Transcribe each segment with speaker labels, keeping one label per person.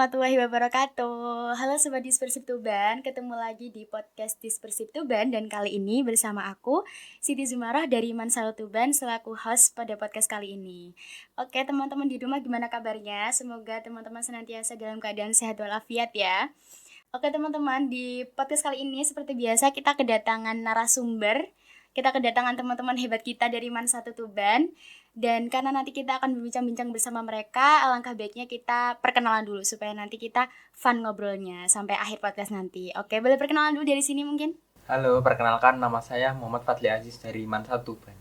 Speaker 1: warahmatullahi wabarakatuh. Halo Sobat Dispersif Tuban, ketemu lagi di podcast Dispersif Tuban. Dan kali ini bersama aku, Siti Zumarah dari Mansal Tuban selaku host pada podcast kali ini. Oke teman-teman di rumah gimana kabarnya? Semoga teman-teman senantiasa dalam keadaan sehat walafiat ya. Oke teman-teman, di podcast kali ini seperti biasa kita kedatangan narasumber. Kita kedatangan teman-teman hebat kita dari Mansal Tuban. Dan karena nanti kita akan berbincang-bincang bersama mereka, alangkah baiknya kita perkenalan dulu supaya nanti kita fun ngobrolnya sampai akhir podcast nanti. Oke, boleh perkenalan dulu dari sini mungkin?
Speaker 2: Halo, perkenalkan nama saya Muhammad Fadli Aziz dari Mansal Tuban.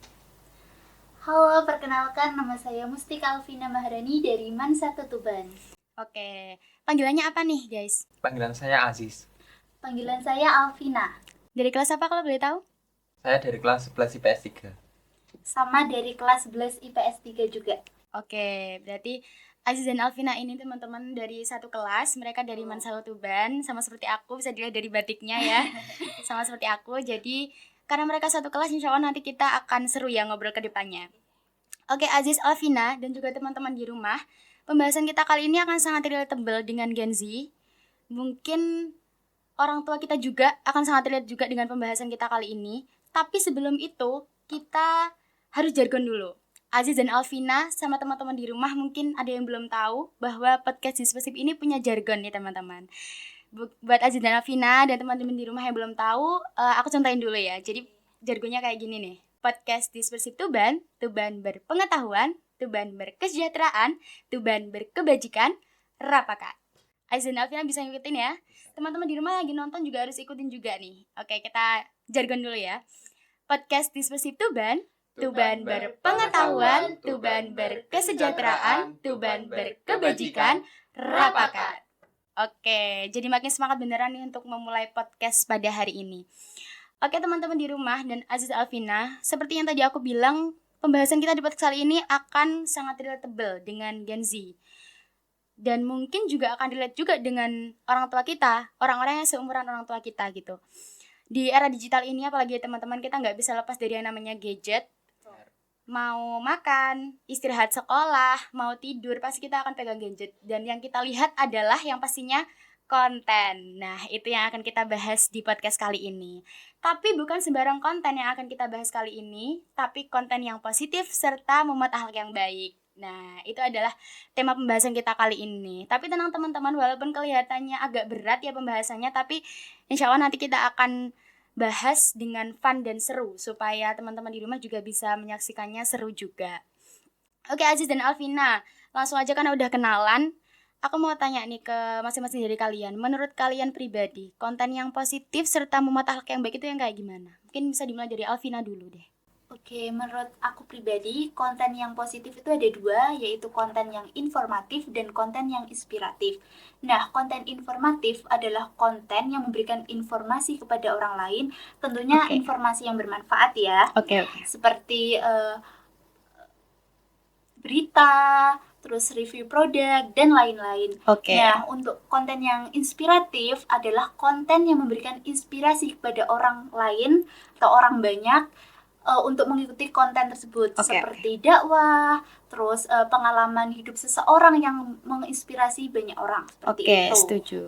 Speaker 3: Halo, perkenalkan nama saya Mustika Alvina Maharani dari Mansal Tuban.
Speaker 1: Oke, panggilannya apa nih guys?
Speaker 2: Panggilan saya Aziz.
Speaker 3: Panggilan saya Alvina.
Speaker 1: Dari kelas apa kalau boleh tahu?
Speaker 2: Saya dari kelas 11 IPS 3.
Speaker 3: Sama dari kelas 11 IPS 3 juga.
Speaker 1: Oke, berarti Aziz dan Alvina ini teman-teman dari satu kelas. Mereka dari Mansal Tuban, sama seperti aku, bisa dilihat dari batiknya ya. Sama seperti aku, jadi karena mereka satu kelas, insya Allah nanti kita akan seru ya ngobrol ke depannya. Oke, Aziz, Alvina, dan juga teman-teman di rumah, pembahasan kita kali ini akan sangat relatable dengan Gen Z. Mungkin orang tua kita juga akan sangat relate juga dengan pembahasan kita kali ini. Tapi sebelum itu, kita harus jargon dulu. Aziz dan Alvina sama teman-teman di rumah mungkin ada yang belum tahu bahwa podcast Dispersif ini punya jargon nih teman-teman. Buat Aziz dan Alvina dan teman-teman di rumah yang belum tahu, aku contohin dulu ya. Jadi jargonnya kayak gini nih. Podcast Dispersif Tuban, Tuban berpengetahuan, Tuban berkesejahteraan, Tuban berkebajikan, rapakat. Aziz dan Alvina bisa ngikutin ya. Teman-teman di rumah lagi nonton juga harus ikutin juga nih. Oke, kita jargon dulu ya. Podcast Dispersif Tuban, Tuban berpengetahuan, Tuban berkesejahteraan, Tuban berkebajikan, rapakat. Oke, jadi makin semangat beneran nih untuk memulai podcast pada hari ini. Oke teman-teman di rumah dan Aziz Alvina, seperti yang tadi aku bilang, pembahasan kita di podcast kali ini akan sangat relatable dengan Gen Z. Dan mungkin juga akan relate juga dengan orang tua kita, orang-orang yang seumuran orang tua kita gitu. Di era digital ini apalagi teman-teman kita nggak bisa lepas dari yang namanya gadget. Mau makan, istirahat sekolah, mau tidur, pasti kita akan pegang gadget. Dan yang kita lihat adalah yang pastinya konten. Nah, itu yang akan kita bahas di podcast kali ini. Tapi bukan sembarang konten yang akan kita bahas kali ini, tapi konten yang positif serta memuat akhlak yang baik. Nah, itu adalah tema pembahasan kita kali ini. Tapi tenang teman-teman, walaupun kelihatannya agak berat ya pembahasannya, tapi insya Allah nanti kita akan bahas dengan fun dan seru supaya teman-teman di rumah juga bisa menyaksikannya seru juga. Oke Aziz dan Alvina, langsung aja karena udah kenalan, aku mau tanya nih ke masing-masing dari kalian. Menurut kalian pribadi, konten yang positif serta memuat akhlak yang baik itu yang kayak gimana? Mungkin bisa dimulai dari Alvina dulu deh.
Speaker 3: Oke, menurut aku pribadi, konten yang positif itu ada dua, yaitu konten yang informatif dan konten yang inspiratif. Nah, konten informatif adalah konten yang memberikan informasi kepada orang lain, tentunya informasi yang bermanfaat ya. Seperti berita, terus review produk, dan lain-lain. Nah, untuk konten yang inspiratif adalah konten yang memberikan inspirasi kepada orang lain atau orang banyak untuk mengikuti konten tersebut, seperti dakwah, terus pengalaman hidup seseorang yang menginspirasi banyak orang, seperti itu.
Speaker 1: Oke, setuju.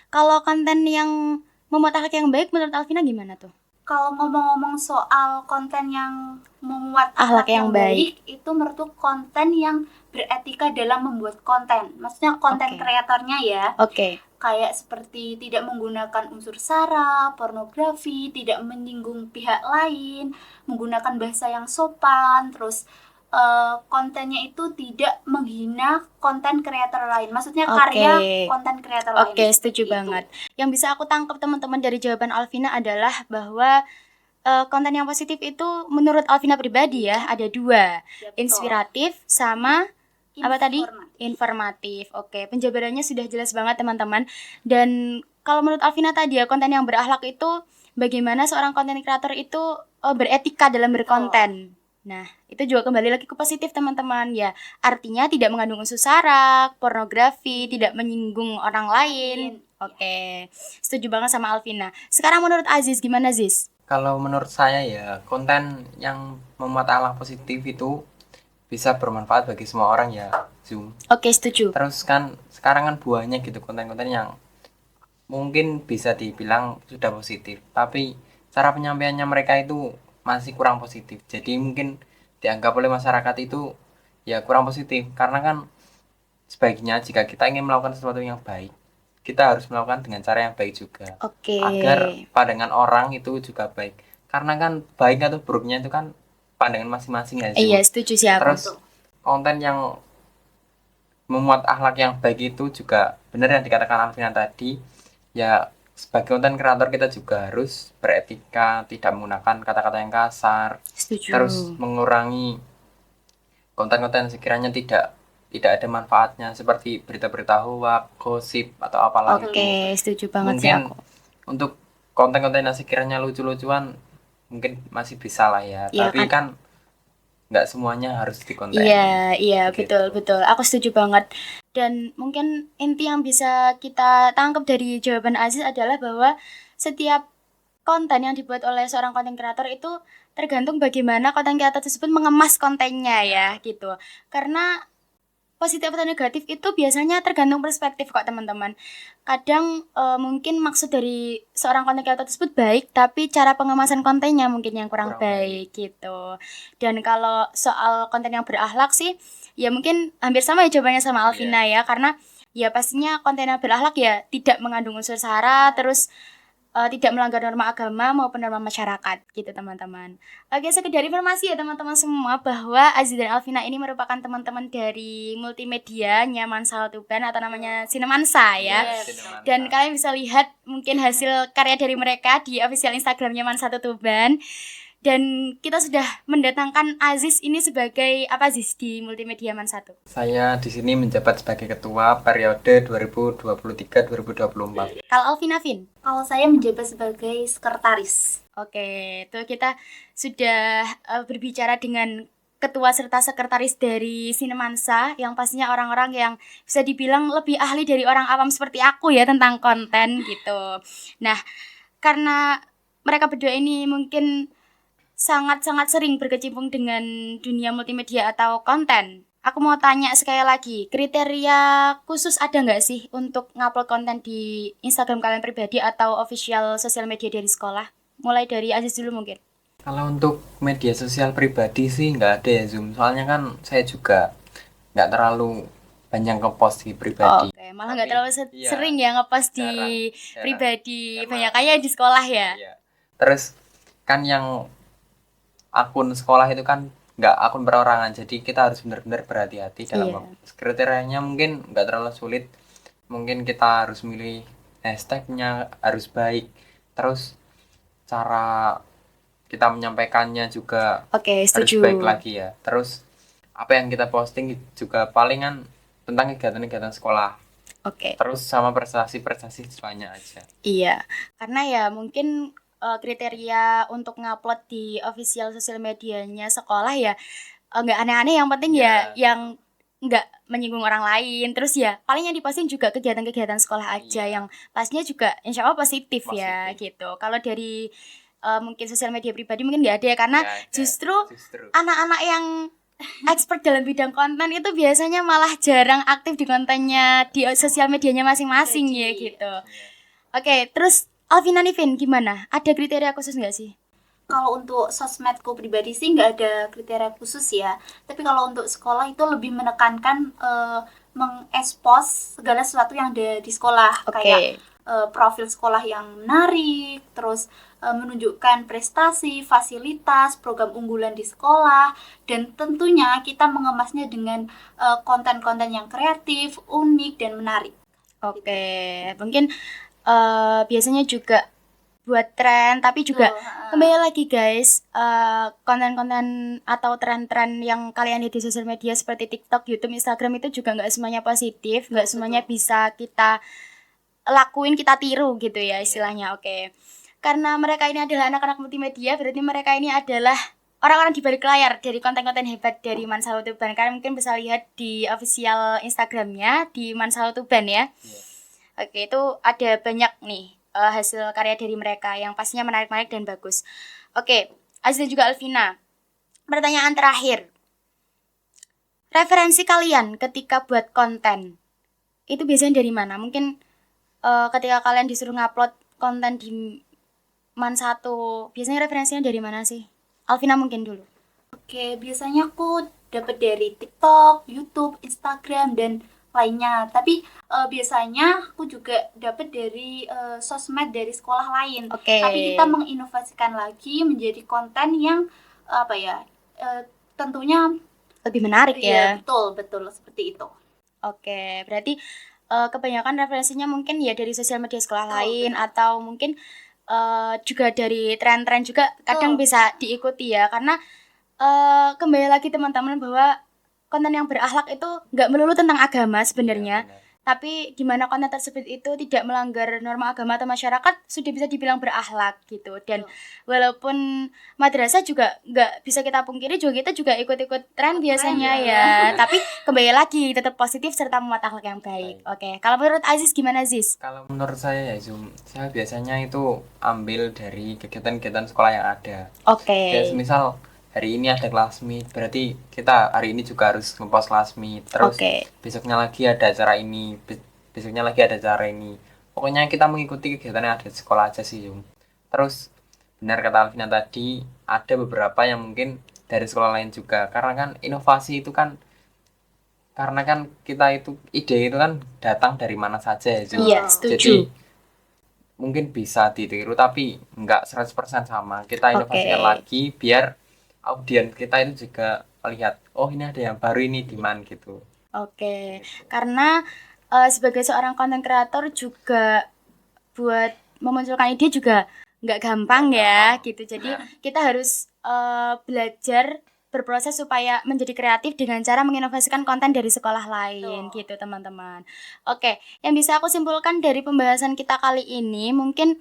Speaker 1: Kalau konten yang memuat akhlak yang baik menurut Alvina gimana tuh?
Speaker 3: Kalau ngomong-ngomong soal konten yang memuat akhlak yang baik, itu menurutku konten yang beretika dalam membuat konten. Maksudnya konten kreatornya ya. Kayak seperti tidak menggunakan unsur sara, pornografi, tidak menyinggung pihak lain, menggunakan bahasa yang sopan, terus kontennya itu tidak menghina konten kreator lain. Maksudnya karya konten kreator lain.
Speaker 1: Oke, setuju banget. Yang bisa aku tangkap teman-teman dari jawaban Alvina adalah bahwa konten yang positif itu menurut Alvina pribadi ya, ada dua. Inspiratif sama apa tadi? Informatif. Oke, penjabarannya sudah jelas banget teman-teman. Dan kalau menurut Alvina tadi ya, konten yang berakhlak itu bagaimana seorang konten kreator itu beretika dalam berkonten. Nah, itu juga kembali lagi ke positif teman-teman ya. Artinya tidak mengandung unsur sara, pornografi, tidak menyinggung orang lain. Oke, setuju banget sama Alvina. Sekarang menurut Aziz gimana Aziz?
Speaker 2: Kalau menurut saya ya, konten yang memuat akhlak positif itu bisa bermanfaat bagi semua orang ya. Zoom.
Speaker 1: Oke, setuju.
Speaker 2: Terus kan sekarang kan buahnya gitu konten-konten yang mungkin bisa dibilang sudah positif, tapi cara penyampaiannya mereka itu masih kurang positif. Jadi mungkin dianggap oleh masyarakat itu ya kurang positif, karena kan sebaiknya jika kita ingin melakukan sesuatu yang baik, kita harus melakukan dengan cara yang baik juga.
Speaker 1: Oke.
Speaker 2: Agar pandangan orang itu juga baik. Karena kan baik atau buruknya itu kan pandangan masing-masing ya.
Speaker 1: Iya, setuju sih aku.
Speaker 2: Terus konten yang memuat akhlak yang baik itu juga benar yang dikatakan Alvina tadi. Ya sebagai konten kreator kita juga harus beretika, tidak menggunakan kata-kata yang kasar.
Speaker 1: Setuju.
Speaker 2: Terus mengurangi konten-konten sekiranya tidak ada manfaatnya seperti berita-berita hoax, gosip atau apalah itu.
Speaker 1: Oke, setuju banget
Speaker 2: Mungkin
Speaker 1: sih aku.
Speaker 2: untuk konten-konten yang sekiranya lucu-lucuan mungkin masih bisa lah ya.
Speaker 1: Iya
Speaker 2: Tapi kan nggak semuanya harus dikonten.
Speaker 1: Iya,
Speaker 2: Begitu.
Speaker 1: betul. Aku setuju banget. Dan mungkin inti yang bisa kita tangkap dari jawaban Aziz adalah bahwa setiap konten yang dibuat oleh seorang konten kreator itu tergantung bagaimana konten kreator tersebut mengemas kontennya ya gitu. Karena positif atau negatif itu biasanya tergantung perspektif kok teman-teman. Kadang mungkin maksud dari seorang konten kreator tersebut baik, tapi cara pengemasan kontennya mungkin yang kurang baik gitu. Dan kalau soal konten yang berakhlak sih, ya mungkin hampir sama ya jawabannya sama Alvina ya, karena ya pastinya konten yang berakhlak ya tidak mengandung unsur sara, terus tidak melanggar norma agama maupun norma masyarakat gitu teman-teman. Oke, sekedar informasi ya teman-teman semua bahwa Aziz dan Alvina ini merupakan teman-teman dari multimedia Nyaman Saltuban atau namanya Sinemansa ya. Dan kalian bisa lihat mungkin hasil karya dari mereka di official Instagram Nyaman Saltuban. Dan kita sudah mendatangkan Aziz ini sebagai apa Aziz di Multimedia Man 1?
Speaker 2: Saya di sini menjabat sebagai ketua periode 2023-2024.
Speaker 1: Kalau Alvina Vin?
Speaker 3: Kalau saya menjabat sebagai sekretaris.
Speaker 1: Oke, itu kita sudah berbicara dengan ketua serta sekretaris dari Sinemansa yang pastinya orang-orang yang bisa dibilang lebih ahli dari orang awam seperti aku ya tentang konten gitu. Nah, karena mereka berdua ini mungkin sangat-sangat sering berkecimpung dengan dunia multimedia atau konten. Aku mau tanya sekali lagi, kriteria khusus ada nggak sih untuk ngupload konten di Instagram kalian pribadi atau official sosial media dari sekolah? Mulai dari Aziz dulu mungkin.
Speaker 2: Kalau untuk media sosial pribadi sih nggak ada ya Zoom. Soalnya kan saya juga nggak terlalu banyak ngepost di pribadi.
Speaker 1: Oke, malah nggak terlalu sering ya ngepost di pribadi. Banyakannya di sekolah ya.
Speaker 2: Iya. Terus kan yang akun sekolah itu kan nggak akun perorangan, jadi kita harus benar-benar berhati-hati dalam kriterianya. Mungkin nggak terlalu sulit, mungkin kita harus milih hashtagnya harus baik, terus cara kita menyampaikannya juga harus baik lagi ya. Terus apa yang kita posting juga palingan tentang kegiatan-kegiatan sekolah. Terus sama prestasi-prestasi siswanya aja.
Speaker 1: Iya, karena ya mungkin kriteria untuk ngupload di official sosial medianya sekolah ya nggak aneh-aneh, yang penting ya yang nggak menyinggung orang lain. Terus ya paling yang diposting juga kegiatan-kegiatan sekolah aja yang pastinya juga insya Allah positif ya gitu. Kalau dari mungkin sosial media pribadi mungkin nggak ada ya, karena justru anak-anak yang expert dalam bidang konten itu biasanya malah jarang aktif di kontennya di sosial medianya masing-masing ya gitu. Oke, terus Alvina Nivin gimana? Ada kriteria khusus nggak sih?
Speaker 3: Kalau untuk sosmedku pribadi sih nggak ada kriteria khusus ya. Tapi kalau untuk sekolah itu lebih menekankan mengekspos segala sesuatu yang ada di sekolah. Kayak profil sekolah yang menarik, terus menunjukkan prestasi, fasilitas, program unggulan di sekolah, dan tentunya kita mengemasnya dengan konten-konten yang kreatif, unik, dan menarik.
Speaker 1: Mungkin biasanya juga buat tren, tapi juga kembali lagi guys, konten-konten atau tren-tren yang kalian lihat di sosial media seperti TikTok, YouTube, Instagram itu juga nggak semuanya positif, nggak semuanya bisa kita lakuin, kita tiru gitu ya istilahnya. Karena mereka ini adalah anak-anak multimedia, berarti mereka ini adalah orang-orang di balik layar dari konten-konten hebat dari Mansal Tuban. Kalian mungkin bisa lihat di official Instagramnya di Mansal Tuban ya. Itu ada banyak nih hasil karya dari mereka yang pastinya menarik-menarik dan bagus. Aziz dan juga Alvina, pertanyaan terakhir. referensi kalian ketika buat konten itu biasanya dari mana? Mungkin ketika kalian disuruh ngupload konten di Man1, biasanya referensinya dari mana sih? Alvina mungkin dulu.
Speaker 3: Oke, biasanya aku dapat dari TikTok, YouTube, Instagram, dan lainnya. Tapi biasanya aku juga dapat dari sosmed dari sekolah lain. Tapi kita menginovasikan lagi menjadi konten yang tentunya
Speaker 1: lebih menarik ya.
Speaker 3: Betul seperti itu.
Speaker 1: Oke, berarti kebanyakan referensinya mungkin ya dari sosial media sekolah lain, atau mungkin juga dari tren-tren juga kadang bisa diikuti ya, karena kembali lagi teman-teman bahwa konten yang berakhlak itu nggak melulu tentang agama sebenarnya, tapi gimana konten tersebut itu tidak melanggar norma agama atau masyarakat sudah bisa dibilang berakhlak gitu. Dan walaupun madrasah juga nggak bisa kita pungkiri juga kita juga ikut-ikut tren biasanya ya. Tapi kembali lagi tetap positif serta memuat akhlak yang baik. Oke, kalau menurut Aziz gimana Aziz?
Speaker 2: Kalau menurut saya ya Zoom, saya biasanya itu ambil dari kegiatan-kegiatan sekolah yang ada. Kayak misal hari ini ada kelas meet, berarti kita hari ini juga harus ngepost kelas meet. Terus besoknya lagi ada acara ini, besoknya lagi ada acara ini. Pokoknya kita mengikuti kegiatan yang ada di sekolah aja sih, Zoom. Terus benar kata Alvina tadi, ada beberapa yang mungkin dari sekolah lain juga. Karena kan inovasi itu kan, karena kan kita itu ide itu kan datang dari mana saja ya, Zoom.
Speaker 1: Iya, setuju.
Speaker 2: Jadi mungkin bisa ditiru tapi enggak 100% sama. Kita inovasikan lagi biar audiens kita itu juga melihat, oh ini ada yang baru ini di Man gitu.
Speaker 1: Karena sebagai seorang content creator juga buat memunculkan ide juga nggak gampang ya gitu. Jadi kita harus belajar berproses supaya menjadi kreatif dengan cara menginovasikan konten dari sekolah lain gitu teman-teman. Yang bisa aku simpulkan dari pembahasan kita kali ini mungkin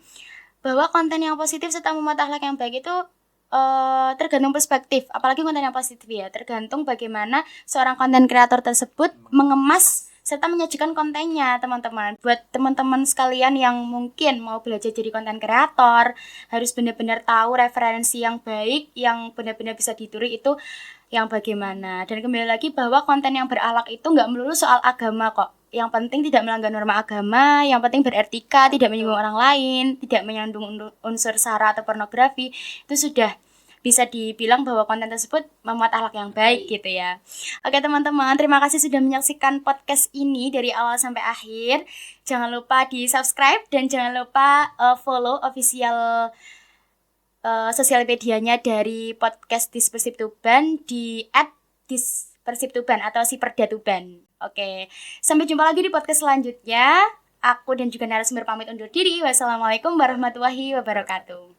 Speaker 1: bahwa konten yang positif serta memuat akhlak yang baik itu tergantung perspektif, apalagi konten yang positif ya, tergantung bagaimana seorang konten kreator tersebut mengemas serta menyajikan kontennya teman-teman. Buat teman-teman sekalian yang mungkin mau belajar jadi konten kreator, harus benar-benar tahu referensi yang baik, yang benar-benar bisa ditiru itu yang bagaimana. Dan kembali lagi bahwa konten yang berakhlak itu nggak melulu soal agama kok. Yang penting tidak melanggar norma agama, yang penting beretika, tidak menyinggung orang lain, tidak menyandung unsur sara atau pornografi, itu sudah bisa dibilang bahwa konten tersebut memuat akhlak yang baik gitu ya. Oke teman-teman, terima kasih sudah menyaksikan podcast ini dari awal sampai akhir. Jangan lupa di subscribe dan jangan lupa follow official sosial medianya dari podcast Dispersif Tuban di @dispersiftuban atau Siperda Tuban. Oke, sampai jumpa lagi di podcast selanjutnya. Aku dan juga narasumber pamit undur diri. Wassalamualaikum warahmatullahi wabarakatuh.